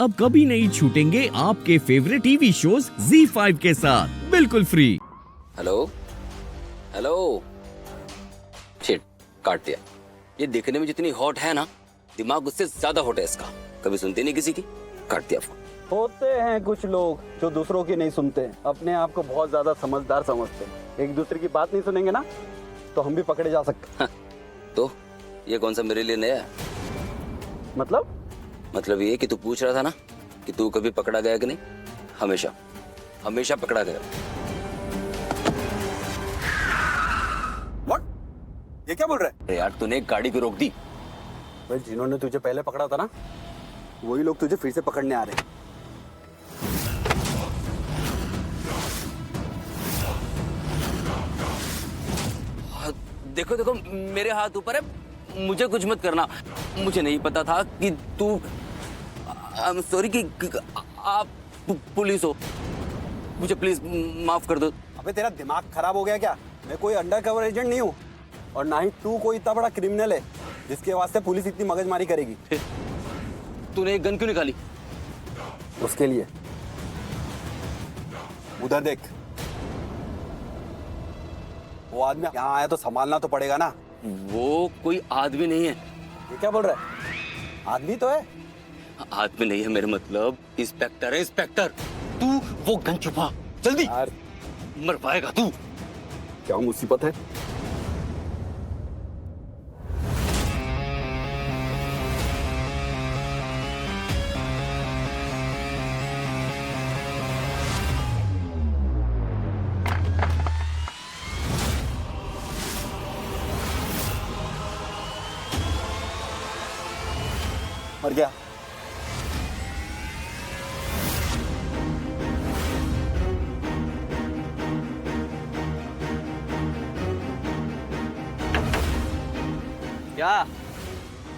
अब कभी नहीं छूटेंगे आपके फेवरेट टीवी शोज ZEE5 के साथ बिल्कुल फ्री। हेलो हेलो, शिट, काट दिया। ये देखने में जितनी हॉट है ना, दिमाग उससे ज्यादा हॉट है इसका। कभी सुनती नहीं किसी की, काट दिया फोन। होते हैं कुछ लोग जो दूसरों की नहीं सुनते, अपने आप को बहुत ज्यादा समझदार समझते हैं। एक दूसरे की बात नहीं सुनेंगे ना तो हम भी पकड़े जा सकते हैं। तो ये कौन सा मेरे लिए नया है? मतलब ये कि तू पूछ रहा था ना कि तू कभी पकड़ा गया कि नहीं। हमेशा हमेशा पकड़ा गया। What? ये क्या बोल रहा है? अरे यार, तूने गाड़ी क्यों रोक दी? भाई, जिन्होंने तुझे पहले पकड़ा था ना, वही लोग तुझे फिर से पकड़ने आ रहे हैं। देखो देखो, मेरे हाथ ऊपर है, मुझे कुछ मत करना। मुझे नहीं पता था कि तू, आई एम सॉरी कि आप पुलिस हो। मुझे प्लीज माफ कर दो। अबे, तेरा दिमाग खराब हो गया क्या? मैं कोई अंडरकवर एजेंट नहीं हूँ, और ना ही तू कोई इतना बड़ा क्रिमिनल है जिसके वास्ते पुलिस इतनी मगजमारी करेगी। तूने एक गन क्यों निकाली? उसके लिए। उधर देख, वो आदमी यहाँ आया तो संभालना तो पड़ेगा ना। वो कोई आदमी नहीं है। ये क्या बोल रहा है? आदमी तो है। आदमी नहीं है, मेरे मतलब इंस्पेक्टर है, इंस्पेक्टर। तू वो गन छुपा जल्दी, यार, मर पाएगा तू। क्या मुसीबत है? मर गया।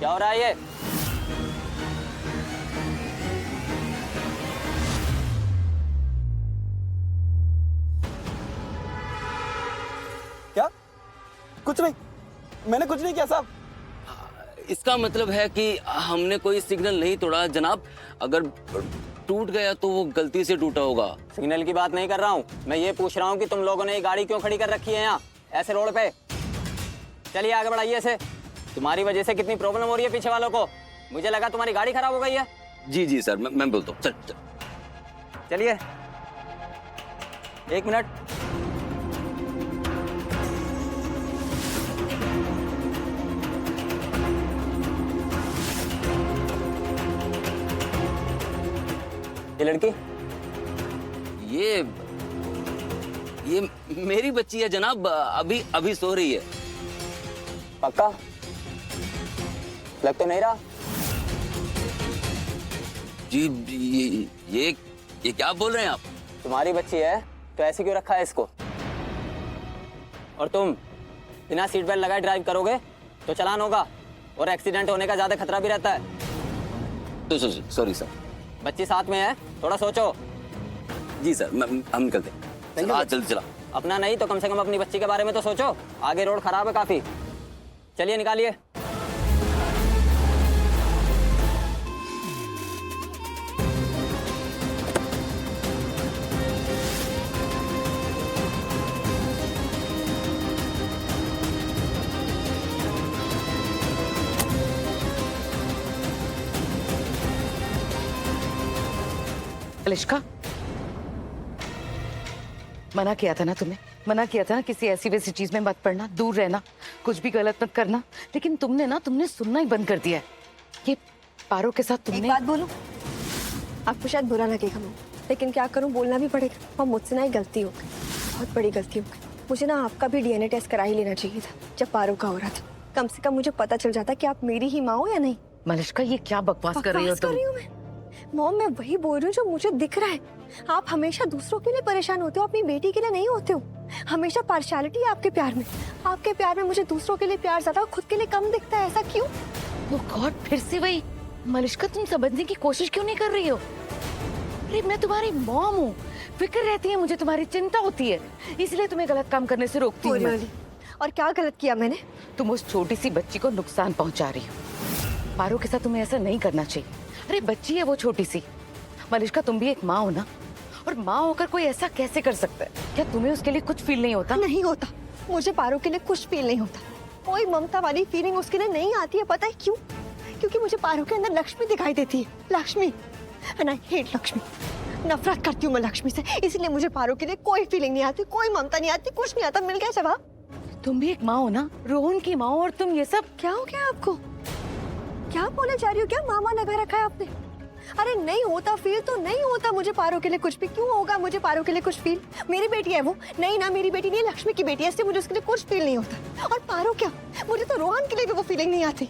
क्या हो रहा है ये? क्या? कुछ नहीं, मैंने कुछ नहीं किया साहब। इसका मतलब है कि हमने कोई सिग्नल नहीं तोड़ा जनाब। अगर टूट गया तो वो गलती से टूटा होगा। सिग्नल की बात नहीं कर रहा हूँ, मैं ये पूछ रहा हूँ कि तुम लोगों ने ये गाड़ी क्यों खड़ी कर रखी है यहाँ ऐसे रोड पे? चलिए आगे बढ़ाइए इसे। तुम्हारी वजह से कितनी प्रॉब्लम हो रही है पीछे वालों को। मुझे लगा तुम्हारी गाड़ी खराब हो गई है। जी जी सर, मैं बोलता हूँ। चल चल। चलिए, एक मिनट। ये लड़की, ये मेरी बच्ची है जनाब, अभी अभी सो रही है। पक्का? लग तो नहीं रहा। जी, ये क्या बोल रहे हैं आप? तुम्हारी बच्ची है तो ऐसे क्यों रखा है इसको? और तुम बिना सीट बेल्ट लगाए ड्राइव करोगे तो चालान होगा और एक्सीडेंट होने का ज्यादा खतरा भी रहता है। तो सॉरी सर। बच्ची साथ में है, थोड़ा सोचो। जी सर, हम निकलते हैं। हाँ, जल्दी चला। अपना नहीं तो कम से कम अपनी बच्ची के बारे में तो सोचो। आगे रोड खराब है काफी। चलिए निकालिए। अलिश्का, मना किया था ना तुमने, मना किया था ना किसी ऐसी वैसी चीज में मत पड़ना, दूर रहना, कुछ भी गलत मत करना। लेकिन तुमने सुनना ही बंद कर दिया है। ये पारो के साथ तुमने। एक बात बोलूं, आपको शायद बुरा लगेगा मुझे, लेकिन क्या करूं, बोलना भी पड़ेगा। और मुझसे ना एक गलती हो गई, बहुत बड़ी गलती हो गई। मुझे ना आपका भी डीएनए टेस्ट करा ही लेना चाहिए था जब पारो का हो रहा था। कम से कम मुझे पता चल जाता कि आप मेरी ही माँ हो या नहीं। मलिश्का, ये क्या बकवास कर रही हो तुम? मॉम, मैं वही बोल रही हूँ जो मुझे दिख रहा है। आप हमेशा दूसरों के लिए परेशान होते हो, अपनी बेटी के लिए नहीं होते हो। हमेशा पार्शियलिटी है आपके प्यार में। आपके प्यार में मुझे दूसरों के लिए प्यार ज्यादा, खुद के लिए कम दिखता है। ऐसा क्यों? वो गॉड, फिर से वही। मलिश्का, तुम समझने की कोशिश क्यों नहीं कर रही हो? अरे मैं तुम्हारी मॉम हूँ, फिक्र रहती है मुझे, तुम्हारी चिंता होती है, इसलिए तुम्हें गलत काम करने से रोकती हूँ मैं। और क्या गलत किया मैंने? तुम उस छोटी सी बच्ची को नुकसान पहुंचा रही हो। पारो के साथ तुम्हें ऐसा नहीं करना चाहिए। अरे बच्ची है वो छोटी सी। मलिष्का तुम भी एक माँ हो ना, और माँ होकर कोई ऐसा कैसे कर सकता है? क्या तुम्हें उसके लिए कुछ फील नहीं होता? नहीं होता, मुझे पारो के लिए कुछ फील नहीं होता। कोई ममता वाली फीलिंग उसके लिए नहीं आती है। पता है क्यों? क्योंकि मुझे पारो के अंदर लक्ष्मी दिखाई देती है। Lakshmi, and I hate Lakshmi. नफरत करती हूँ मैं लक्ष्मी से, इसलिए मुझे पारो के लिए कोई फीलिंग नहीं आती, कोई ममता नहीं आती, कुछ नहीं आता। मिल गया जवाब। तुम भी एक माँ हो ना, रोहन की माँ हो, और तुम ये सब क्या हो गया आपको? क्या बोले जा रही हो? क्या मामा लगा रखा है आपने? अरे नहीं होता फील तो नहीं होता मुझे पारो के लिए कुछ भी। क्यों होगा मुझे पारो के लिए कुछ फील? मेरी बेटी है वो। नहीं ना, मेरी बेटी नहीं, लक्ष्मी की बेटी है, इसलिए मुझे उसके लिए कुछ फील नहीं होता। और पारो क्या, मुझे तो रोहन के लिए भी वो फीलिंग नहीं आती।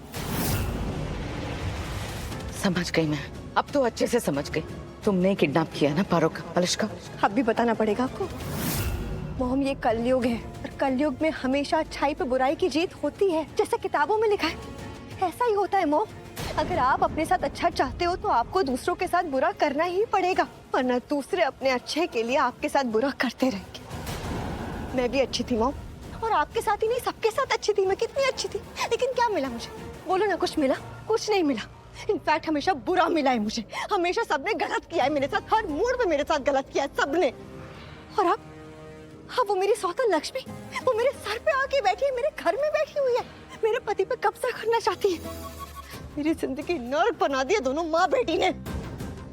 समझ गई मैं, अब तो अच्छे से समझ गई। तुमने किडनैप किया ना पारो का, मलिष्का। अब भी बताना पड़ेगा आपको। मोहम, ये कलयुग है, और कलयुग में हमेशा अच्छाई पे बुराई की जीत होती है, जैसे किताबों में लिखा है। ऐसा ही होता है मोम। अगर आप अपने साथ अच्छा चाहते हो तो आपको दूसरों के साथ बुरा करना ही पड़ेगा, वरना दूसरे अपने अच्छे के लिए आपके साथ बुरा करते रहेंगे। मैं भी अच्छी थी मोम, और आपके साथ ही नहीं, सबके साथ अच्छी थी मैं। कितनी अच्छी थी, लेकिन क्या मिला मुझे? बोलो ना, कुछ मिला? कुछ नहीं मिला। इनफैक्ट हमेशा बुरा मिला है मुझे। हमेशा सबने गलत किया है मेरे साथ, हर मूड में मेरे साथ गलत किया है सबने। और अब वो मेरी सौतन लक्ष्मी, वो मेरे सर पे आके बैठी है, मेरे घर में बैठी हुई है, मेरे पति पे कब्जा करना चाहती है। मेरी जिंदगी नर्क बना दिया दोनों माँ बेटी ने।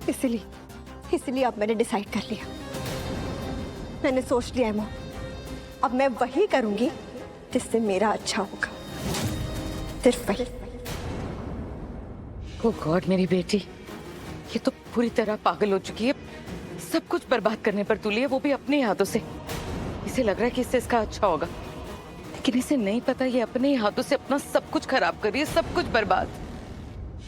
इसलिए अब मैंने डिसाइड कर लिया, मैंने सोच लिया है माँ, अब मैं वही करूंगी जिससे मेरा अच्छा होगा, सिर्फ वही। ओ गॉड, मेरी बेटी ये तो पूरी तरह पागल हो चुकी है। सब कुछ बर्बाद करने पर तुली है, वो भी अपने हाथों से। इसे लग रहा है कि इससे इसका अच्छा होगा, लेकिन इसे नहीं पता ये अपने हाथों से अपना सब कुछ खराब कर रही है, सब कुछ बर्बाद।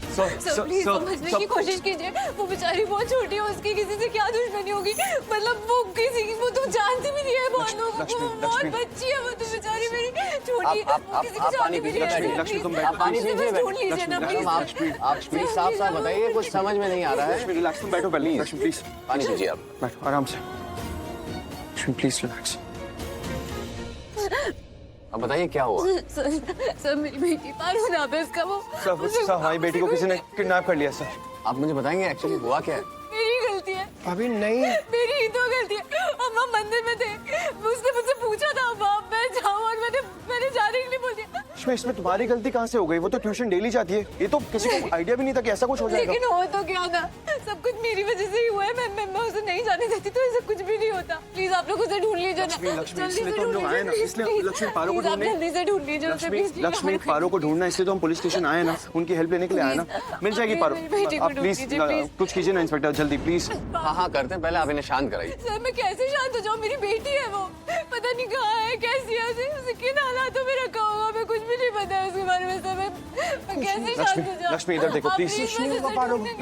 सर प्लीज समझने की कोशिश कीजिए। वो बेचारी बहुत छोटी है, उसकी किसी से क्या दुश्मनी होगी? मतलब वो किसी की, वो तो जानती भी नहीं है बहुत लोगों को। बहुत बच्ची है वो तो बेचारी मेरी छोटी, वो किसी की जानती भी नहीं है। लक्ष्मी, तुम आप पानी दीजिए, ढूंढ लीजिए ना प्लीज। आप प्लीज साफ बताइए, कुछ समझ में नहीं आ रहा है। रिलैक्स, तुम बैठो पहले। लक्ष्मी प्लीज पानी दीजिए आप। बैठो आराम से। Lakshmi please relax. अब बताइए क्या हुआ? सर मेरी बेटी पारो नाम है उसका। वो सर हमारी बेटी को किसी ने किडनैप कर लिया सर। आप मुझे बताएंगे एक्चुअली हुआ क्या है? मेरी गलती है। अभी नहीं, मेरी ही तो गलती है। हम मंदिर में थे, उसने मुझसे पूछा था बाप मैं जाऊँ, और मैंने जाने के लिए बोल दिया। इसमें तुम्हारी गलती कहाँ से हो गई? वो तो ट्यूशन डेली जाती है। ये तो किसी को आइडिया भी नहीं था कि ऐसा कुछ हो जाएगा। लेकिन हो तो क्या था, सब कुछ मेरी वजह से ही हुआ है। मैं उसे नहीं जाने देती तो ऐसा कुछ भी नहीं होता। प्लीज आप लोग उसे ढूंढ लीजिए ना। लक्ष्मी, इसलिए तो हम लोग आए ना, इसलिए लक्ष्मी पारो को ढूंढने। जल्दी से ढूंढ लीजिए उसे प्लीज। लक्ष्मी पारो को ढूंढना, इसलिए तो हम पुलिस स्टेशन आए ना, उनकी हेल्प लेने के लिए आए ना। मिल जाएगी पारो। आप प्लीज कुछ कीजिए ना इंस्पेक्टर, जल्दी प्लीज। हाँ करते हैं, पहले आप इन्हें शांत कराइए। सर मैं कैसे शांत हो जाऊँ? मेरी बेटी है वो, पता नहीं कहाँ है, कैसी है, उसे किन हालातों में रखा होगा, मैं कुछ भी नहीं पता है उसके बारे में। सर मैं कैसे शांत हो जाऊँ? लक्ष्मी इधर देखो प्लीज।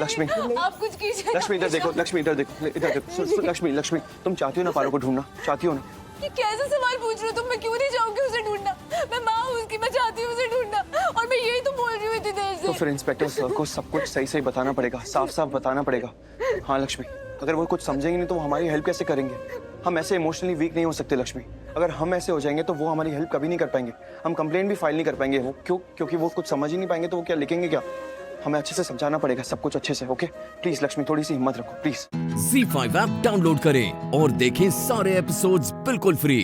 लक्ष्मी आप कुछ कीजिए। लक्ष्मी इधर देखो, लक्ष्मी इधर देखो, इधर देखो। लक्ष्मी तुम चाहती हो ना पारो को ढूंढना? चाहती हो ना? ये कैसे सवाल पूछ रहे हो तुम? मैं क्यों नहीं चाहूंगी उसे ढूंढना? मैं माँ हूँ उसकी, मैं चाहती हूँ उसे ढूंढना, और मैं यही तो बोल रही हूँ इतनी देर से। तो फिर इंस्पेक्टर सर को सब कुछ सही बताना पड़ेगा, साफ बताना पड़ेगा। हाँ लक्ष्मी, अगर वो कुछ समझेंगे नहीं तो वो हमारी हेल्प कैसे करेंगे? हम ऐसे इमोशनली वीक नहीं हो सकते लक्ष्मी। अगर हम ऐसे हो जाएंगे तो वो हमारी हेल्प कभी नहीं कर पाएंगे। हम कंप्लेंट भी फाइल नहीं कर पाएंगे। वो क्यों? क्योंकि वो कुछ समझ ही नहीं पाएंगे तो वो क्या लिखेंगे क्या? हमें अच्छे से समझाना पड़ेगा सब कुछ अच्छे से। ओके प्लीज लक्ष्मी, थोड़ी सी हिम्मत रखो प्लीज। Z5 ऐप डाउनलोड करें और देखें सारे एपिसोड्स बिल्कुल फ्री।